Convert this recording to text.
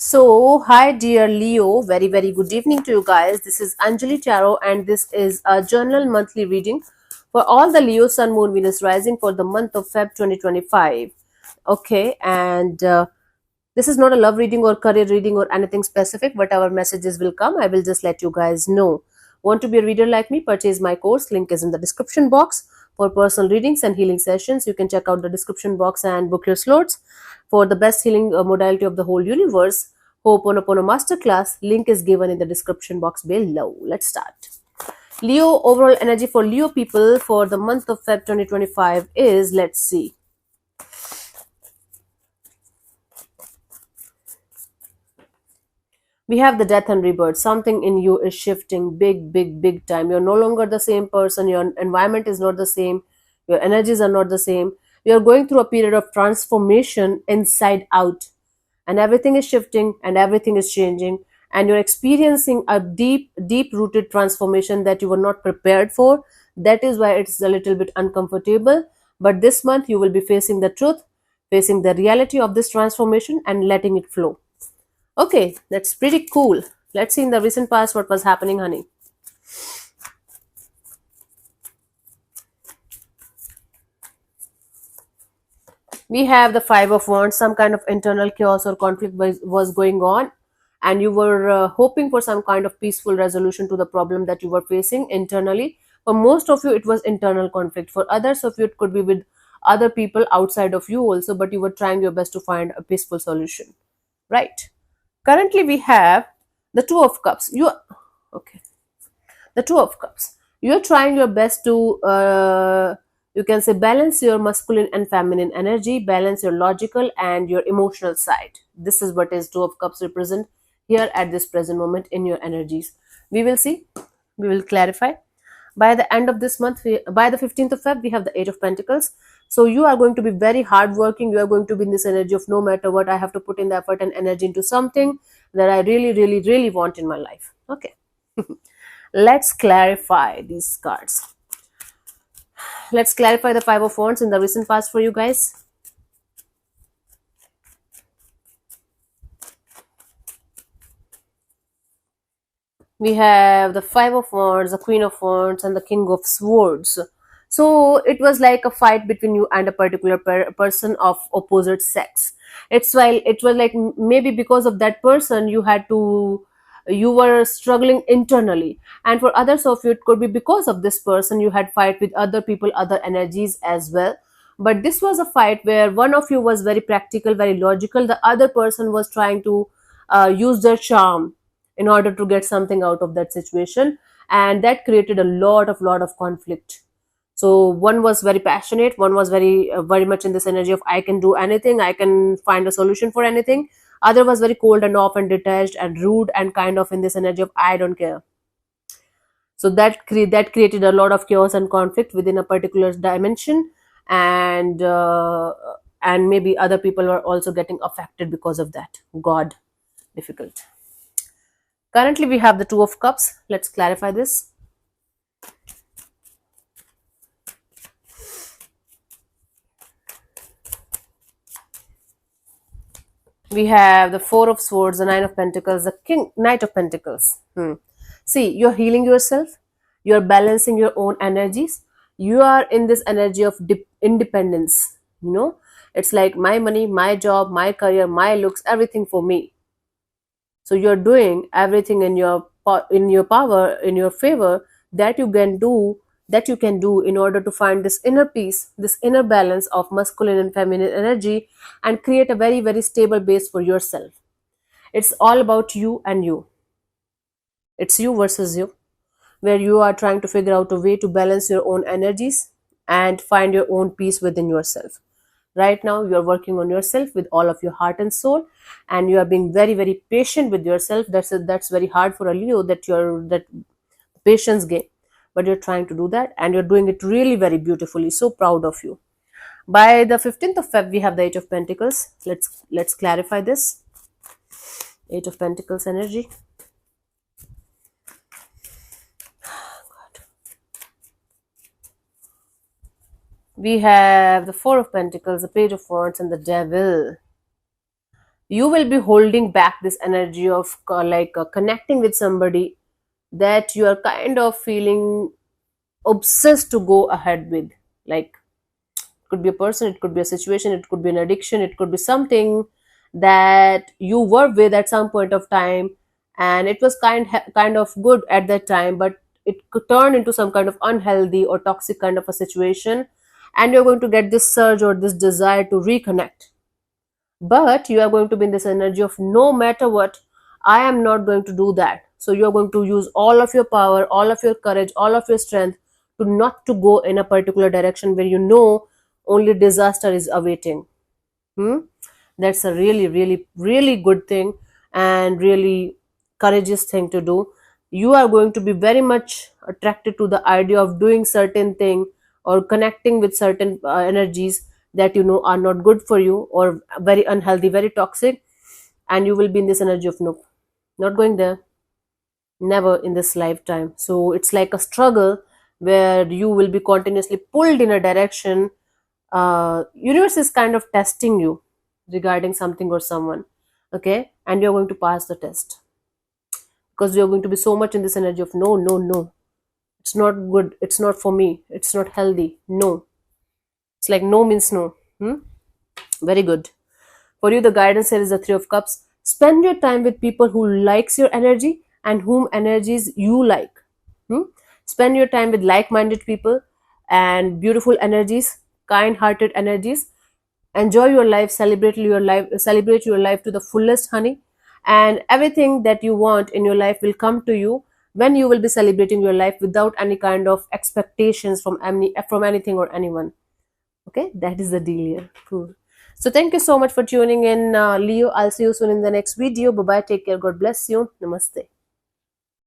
Hi dear Leo, very good evening to you guys. This is Anjali Tarot, and this is a journal monthly reading for all the Leo Sun, Moon, Venus rising for the month of Feb 2025. Okay, and this is not a love reading or career reading or anything specific. Whatever messages will come, I will just let you guys know. Want to be a reader like me? Purchase my course. Link is in the description box. For personal readings and healing sessions, you can check out the description box and book your slots. For the best healing modality of the whole universe, Ho'oponopono Masterclass, link is given in the description box below. Let's start. Leo, overall energy for Leo people for the month of Feb 2025 is, let's see. We have the death and rebirth. Something in you is shifting big time. You're no longer the same person. Your environment is not the same. Your energies are not the same. You're going through a period of transformation inside out, and everything is shifting and everything is changing, and you're experiencing a deep rooted transformation that you were not prepared for. That is why it's a little bit uncomfortable, but this month you will be facing the truth, facing the reality of this transformation and letting it flow. Okay, that's pretty cool. Let's see in the recent past what was happening, honey. We have the Five of Wands. Some kind of internal chaos or conflict was going on, and you were hoping for some kind of peaceful resolution to the problem that you were facing internally. For most of you, it was internal conflict. For others of you, it could be with other people outside of you also, but you were trying your best to find a peaceful solution. Right. Currently, we have the Two of Cups. Okay. The Two of Cups. You're trying your best to, you can say, balance your masculine and feminine energy, balance your logical and your emotional side. This is what is Two of Cups represent here at this present moment in your energies. We will see. We will clarify. By the end of this month, by the 15th of Feb, we have the Eight of Pentacles. So you are going to be very hardworking. You are going to be in this energy of no matter what, I have to put in the effort and energy into something that I really want in my life. Okay. Let's clarify these cards. Let's clarify the Five of Wands in the recent past for you guys. We have the Five of Wands, the Queen of Wands, and the King of Swords. So it was like a fight between you and a particular person of opposite sex. It's why it was like maybe because of that person you were struggling internally, and for others of you it could be because of this person you had fight with other people, other energies as well. But this was a fight where one of you was very practical, very logical. The other person was trying to use their charm in order to get something out of that situation, and that created a lot of conflict. So one was very passionate, one was very much in this energy of I can do anything, I can find a solution for anything. Other was very cold and off and detached and rude and kind of in this energy of I don't care. So that created a lot of chaos and conflict within a particular dimension, and maybe other people were also getting affected because of that. God, difficult. Currently, we have the Two of Cups. Let's clarify this. We have the Four of Swords, the Nine of Pentacles, the Knight of Pentacles. See, you're healing yourself. You're balancing your own energies. You are in this energy of independence. It's like my money, my job, my career, my looks, everything for me. So you're doing everything in your power, in your favor, that you can do in order to find this inner peace, this inner balance of masculine and feminine energy, and create a very stable base for yourself. It's all about you and you. It's you versus you, where you are trying to figure out a way to balance your own energies and find your own peace within yourself. Right now you are working on yourself with all of your heart and soul, and you are being very patient with yourself. That's very hard for a Leo, that patience game, but you're trying to do that, and you're doing it really very beautifully. So proud of you. By the 15th of Feb, we have the Eight of Pentacles. Let's clarify this. Eight of Pentacles energy. We have the Four of Pentacles, the Page of Wands, and the Devil. you will be holding back this energy of connecting with somebody that you are kind of feeling obsessed to go ahead with. Like, it could be a person, it could be a situation, it could be an addiction, it could be something that you were with at some point of time, and it was kind of good at that time, but it could turn into some kind of unhealthy or toxic kind of a situation, and you're going to get this surge or this desire to reconnect. But you are going to be in this energy of, no matter what, I am not going to do that. So you're going to use all of your power, all of your courage, all of your strength to not to go in a particular direction where you know only disaster is awaiting. Hmm? That's a really, really, really good thing and really courageous thing to do. You are going to be very much attracted to the idea of doing certain thing or connecting with certain energies that you know are not good for you or very unhealthy, very toxic, and you will be in this energy of, nope, not going there, never in this lifetime. So it's like a struggle where you will be continuously pulled in a direction. Universe is kind of testing you regarding something or someone, okay, and you're going to pass the test because you're going to be so much in this energy of, no, no, no, it's not good, it's not for me, it's not healthy, no. It's like no means no. Hmm? Very good. For you, the guidance here is the Three of Cups. Spend your time with people who likes your energy and whom energies you like. Hmm? Spend your time with like-minded people and beautiful energies, kind-hearted energies. Enjoy your life, celebrate your life to the fullest, honey. And everything that you want in your life will come to you when you will be celebrating your life without any kind of expectations from anything or anyone. Okay, that is the deal here. Cool. So thank you so much for tuning in, Leo. I'll see you soon in the next video. Bye bye. Take care. God bless you. Namaste.